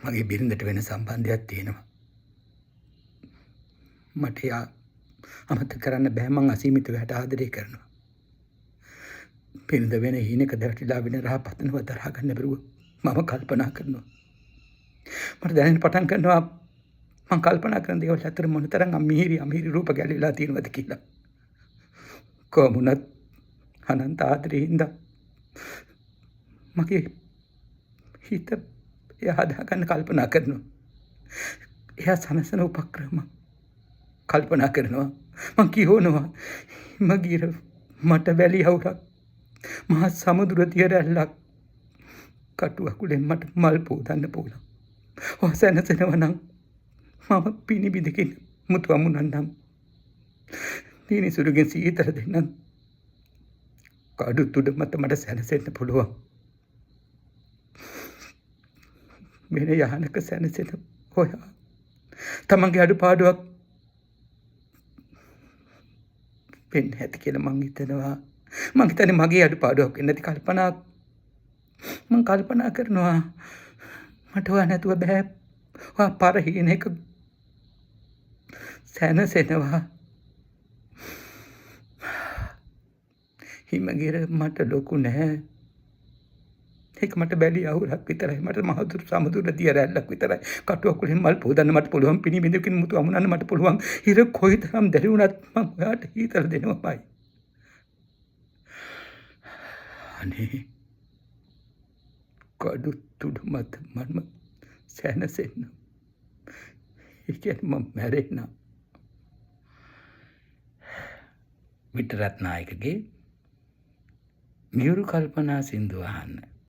මගේ බිරිඳට වෙන සම්බන්ධයක් තියෙනවා. මට යා අමතක කරන්න බෑ. මං අසීමිතව යට ආදරය කරනවා. බිරිඳ වෙන හීනක දැවටිලා වෙන රහ පතනව දරා ගන්න බැරුව මම කල්පනා කරනවා. මට දැනෙන්න පටන් ගන්නවා මං කල්පනා කරන දේවල් අතර මොනතරම් අමිහිරි රූප ගැලවිලා තියෙනවද කියලා. කොමුණත් අනන්ත ආදරේින්ද මගේ හිත එයා හදාගන්න කල්පනා කරනවා. එයා සනසන උපක්‍රම කල්පනා කරනවා. මං කියවනවා මගිර මට වැලි අවුරක් මහා සමුදුර තියරැල්ලක් කටු අකුලෙන් මට මල් පෝදන්න පුළුවන්. ඔය සැනසෙනවා නම් මම පිනිබිදකින් මුතු අමුණන්නම්. දිනිසුරුගෙන් සීතල දෙන්නම්. කඩු තුඩ මත මට සැනසෙන්න පුළුවන්. මෙන යහනක සැනසෙන ඔයා තමන්ගේ අඩුපාඩුවක් වෙන්න ඇති කියලා මං හිතනවා. මං හිතන්නේ මගේ අඩුපාඩුවක් වෙන්න ඇති කල්පනා. මං කල්පනා කරනවා මට ඔයා නැතුව බෑ. ඔයා පරහීනක සැනසෙනවා. හිමගිර මට ලොකු නැහැ. ඒක මට බැලි අවුලක් විතරයි. මට මහදුර සමුදුර දිය රැල්ලක් විතරයි. කටු අකුලෙන් මල් පොදන්න මට පුළුවන්. පිණි බිඳකින් මුතු අමුණන්න මට පුළුවන්. හිර කොයිතරම් දැරි වුණත් මම ඔයාට හීතල දෙනවමයි. අනේ කඩු තුඩු මත මම සැනසෙන්න. ඒ කියන්නේ මම මැරෙන්න. විතරත් නායකගේ මියුරු කල්පනා සින්දු අහන්න.